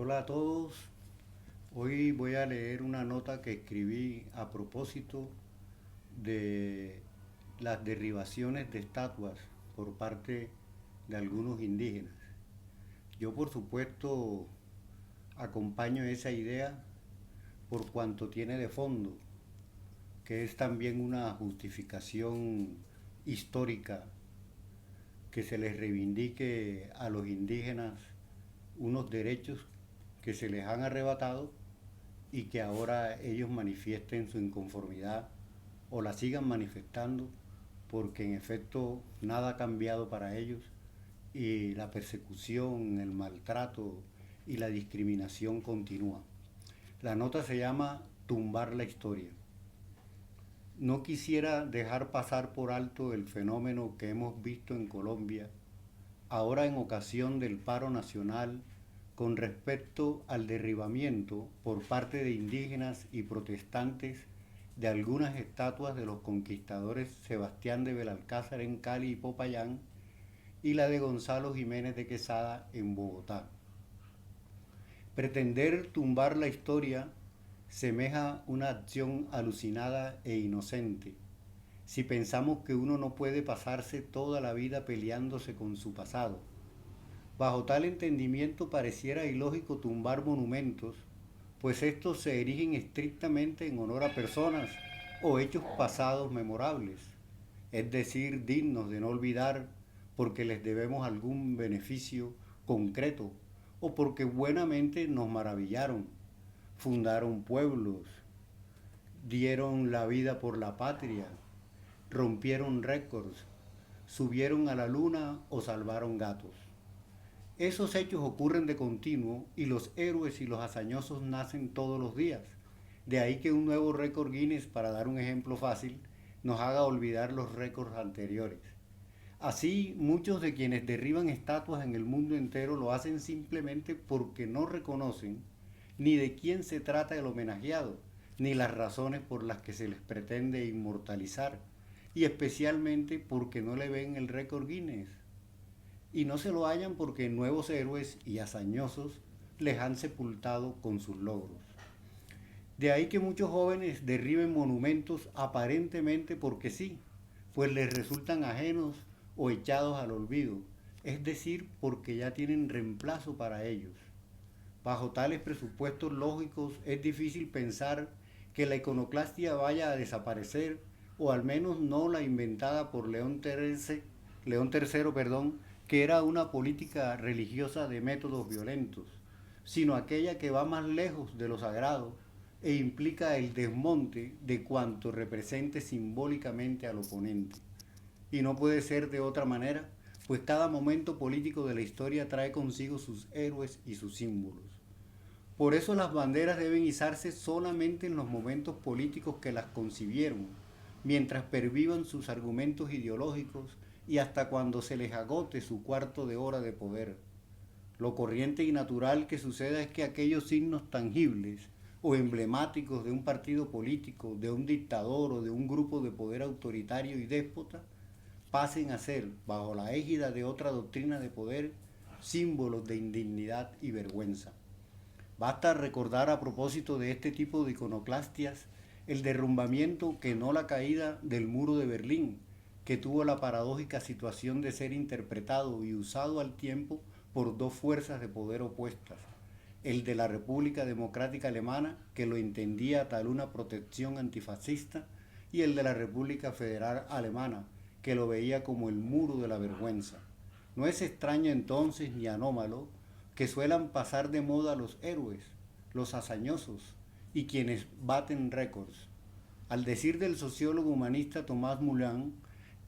Hola a todos. Hoy voy a leer una nota que escribí a propósito de las derribaciones de estatuas por parte de algunos indígenas. Yo por supuesto acompaño esa idea por cuanto tiene de fondo, que es también una justificación histórica que se les reivindique a los indígenas unos derechos que se les han arrebatado y que ahora ellos manifiesten su inconformidad o la sigan manifestando porque en efecto nada ha cambiado para ellos y la persecución, el maltrato y la discriminación continúa. La nota se llama Tumbar la historia. No quisiera dejar pasar por alto el fenómeno que hemos visto en Colombia, ahora en ocasión del paro nacional con respecto al derribamiento por parte de indígenas y protestantes de algunas estatuas de los conquistadores Sebastián de Belalcázar en Cali y Popayán y la de Gonzalo Jiménez de Quesada en Bogotá. Pretender tumbar la historia semeja una acción alucinada e inocente, si pensamos que uno no puede pasarse toda la vida peleándose con su pasado. Bajo tal entendimiento pareciera ilógico tumbar monumentos, pues estos se erigen estrictamente en honor a personas o hechos pasados memorables, es decir, dignos de no olvidar porque les debemos algún beneficio concreto o porque buenamente nos maravillaron, fundaron pueblos, dieron la vida por la patria, rompieron récords, subieron a la luna o salvaron gatos. Esos hechos ocurren de continuo y los héroes y los hazañosos nacen todos los días. De ahí que un nuevo récord Guinness, para dar un ejemplo fácil, nos haga olvidar los récords anteriores. Así, muchos de quienes derriban estatuas en el mundo entero lo hacen simplemente porque no reconocen ni de quién se trata el homenajeado, ni las razones por las que se les pretende inmortalizar, y especialmente porque no le ven el récord Guinness y no se lo hallan porque nuevos héroes y hazañosos les han sepultado con sus logros. De ahí que muchos jóvenes derriben monumentos aparentemente porque sí, pues les resultan ajenos o echados al olvido, es decir, porque ya tienen reemplazo para ellos. Bajo tales presupuestos lógicos es difícil pensar que la iconoclastia vaya a desaparecer, o al menos no la inventada por León III, que era una política religiosa de métodos violentos, sino aquella que va más lejos de lo sagrado e implica el desmonte de cuanto represente simbólicamente al oponente. Y no puede ser de otra manera, pues cada momento político de la historia trae consigo sus héroes y sus símbolos. Por eso las banderas deben izarse solamente en los momentos políticos que las concibieron, mientras pervivan sus argumentos ideológicos y hasta cuando se les agote su cuarto de hora de poder. Lo corriente y natural que suceda es que aquellos signos tangibles o emblemáticos de un partido político, de un dictador o de un grupo de poder autoritario y déspota pasen a ser, bajo la égida de otra doctrina de poder, símbolos de indignidad y vergüenza. Basta recordar a propósito de este tipo de iconoclastias el derrumbamiento, que no la caída, del muro de Berlín, que tuvo la paradójica situación de ser interpretado y usado al tiempo por dos fuerzas de poder opuestas, el de la República Democrática Alemana, que lo entendía tal una protección antifascista, y el de la República Federal Alemana, que lo veía como el muro de la vergüenza. No es extraño entonces ni anómalo que suelan pasar de moda los héroes, los hazañosos y quienes baten récords. Al decir del sociólogo humanista Tomás Moulin,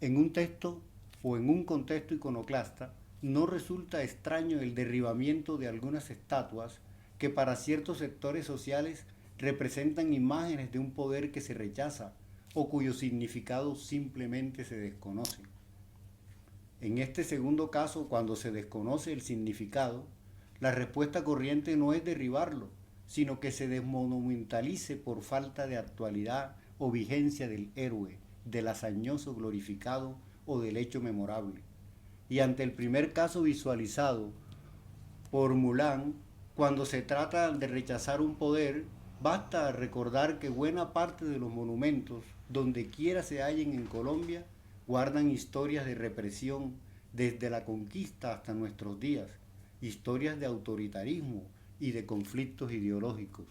en un texto o en un contexto iconoclasta, no resulta extraño el derribamiento de algunas estatuas que para ciertos sectores sociales representan imágenes de un poder que se rechaza o cuyo significado simplemente se desconoce. En este segundo caso, cuando se desconoce el significado, la respuesta corriente no es derribarlo, sino que se desmonumentalice por falta de actualidad o vigencia del héroe, del hazañoso glorificado o del hecho memorable. Y ante el primer caso visualizado por Moulin, Cuando se trata de rechazar un poder, basta recordar que buena parte de los monumentos, donde quiera se hallen en Colombia, guardan historias de represión desde la conquista hasta nuestros días, historias de autoritarismo y de conflictos ideológicos.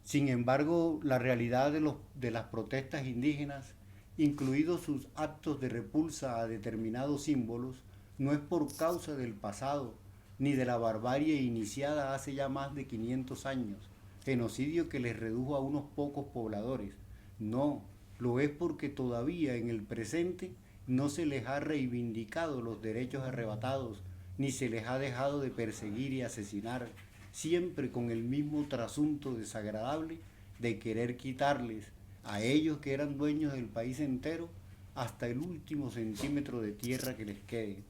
Sin embargo, la realidad de las protestas indígenas, incluidos sus actos de repulsa a determinados símbolos, no es por causa del pasado ni de la barbarie iniciada hace ya más de 500 años, genocidio que les redujo a unos pocos pobladores. No, lo es porque todavía en el presente no se les ha reivindicado los derechos arrebatados, ni se les ha dejado de perseguir y asesinar, siempre con el mismo trasunto desagradable de querer quitarles a ellos que eran dueños del país entero hasta el último centímetro de tierra que les quede.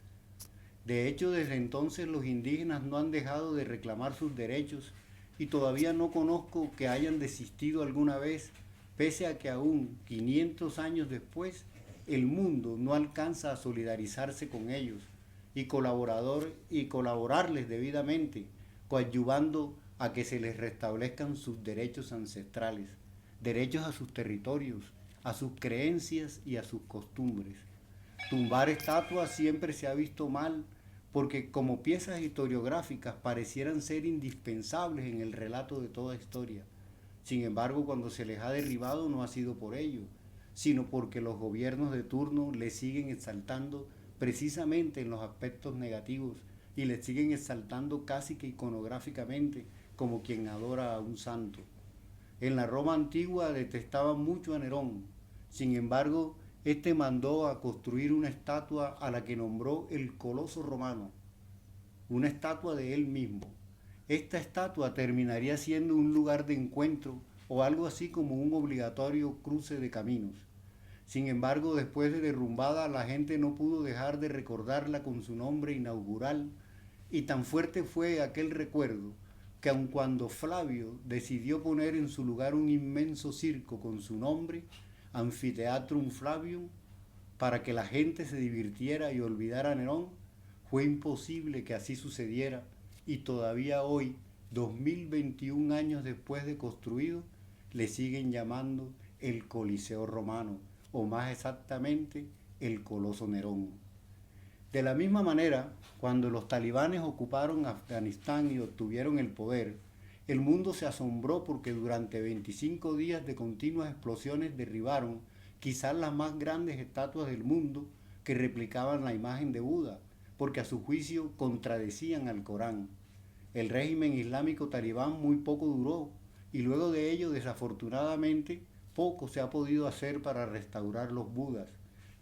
De hecho, desde entonces los indígenas no han dejado de reclamar sus derechos y todavía no conozco que hayan desistido alguna vez, pese a que aún 500 años después el mundo no alcanza a solidarizarse con ellos y colaborarles debidamente, coadyuvando a que se les restablezcan sus derechos ancestrales, derechos a sus territorios, a sus creencias y a sus costumbres. Tumbar estatuas siempre se ha visto mal porque como piezas historiográficas parecieran ser indispensables en el relato de toda historia. Sin embargo, cuando se les ha derribado no ha sido por ello, sino porque los gobiernos de turno les siguen exaltando precisamente en los aspectos negativos y les siguen exaltando casi que iconográficamente como quien adora a un santo. En la Roma antigua detestaban mucho a Nerón. Sin embargo, este mandó a construir una estatua a la que nombró el Coloso Romano, una estatua de él mismo. Esta estatua terminaría siendo un lugar de encuentro o algo así como un obligatorio cruce de caminos. Sin embargo, después de derrumbada, la gente no pudo dejar de recordarla con su nombre inaugural, y tan fuerte fue aquel recuerdo que aun cuando Flavio decidió poner en su lugar un inmenso circo con su nombre, Amphitheatrum Flavium, para que la gente se divirtiera y olvidara a Nerón, fue imposible que así sucediera y todavía hoy, 2021 años después de construido, le siguen llamando el Coliseo Romano, o más exactamente, el Coloso Nerón. De la misma manera, cuando los talibanes ocuparon Afganistán y obtuvieron el poder, el mundo se asombró porque durante 25 días de continuas explosiones derribaron quizás las más grandes estatuas del mundo que replicaban la imagen de Buda, porque a su juicio contradecían al Corán. El régimen islámico talibán muy poco duró y luego de ello, desafortunadamente, poco se ha podido hacer para restaurar los Budas.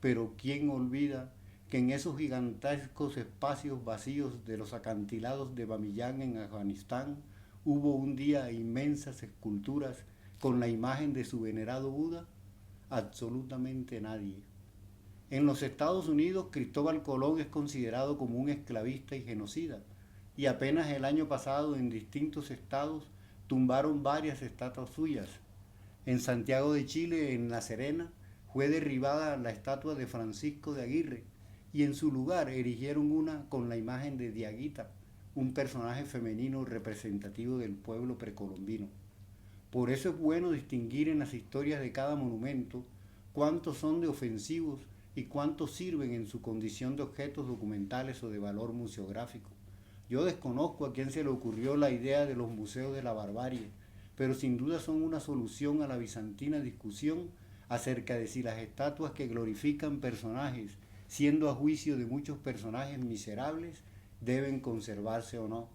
Pero ¿quién olvida que en esos gigantescos espacios vacíos de los acantilados de Bamiyan en Afganistán hubo un día inmensas esculturas con la imagen de su venerado Buda? Absolutamente nadie. En los Estados Unidos, Cristóbal Colón es considerado como un esclavista y genocida, y apenas el año pasado en distintos estados tumbaron varias estatuas suyas. En Santiago de Chile, en La Serena, fue derribada la estatua de Francisco de Aguirre y en su lugar erigieron una con la imagen de Diaguita, un personaje femenino representativo del pueblo precolombino. Por eso es bueno distinguir en las historias de cada monumento cuántos son de ofensivos y cuántos sirven en su condición de objetos documentales o de valor museográfico. Yo desconozco a quién se le ocurrió la idea de los museos de la barbarie, pero sin duda son una solución a la bizantina discusión acerca de si las estatuas que glorifican personajes, siendo a juicio de muchos personajes miserables, deben conservarse o no.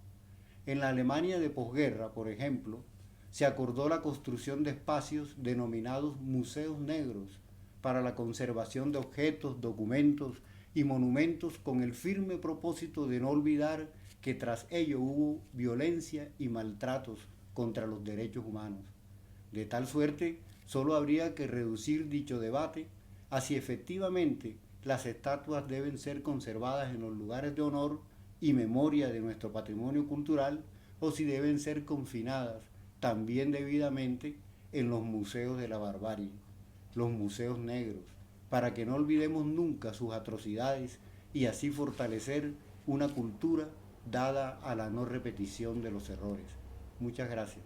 En la Alemania de posguerra, por ejemplo, se acordó la construcción de espacios denominados museos negros para la conservación de objetos, documentos y monumentos con el firme propósito de no olvidar que tras ello hubo violencia y maltratos contra los derechos humanos. De tal suerte, solo habría que reducir dicho debate a si efectivamente las estatuas deben ser conservadas en los lugares de honor y memoria de nuestro patrimonio cultural o si deben ser confinadas también debidamente en los museos de la barbarie, los museos negros, para que no olvidemos nunca sus atrocidades y así fortalecer una cultura dada a la no repetición de los errores. Muchas gracias.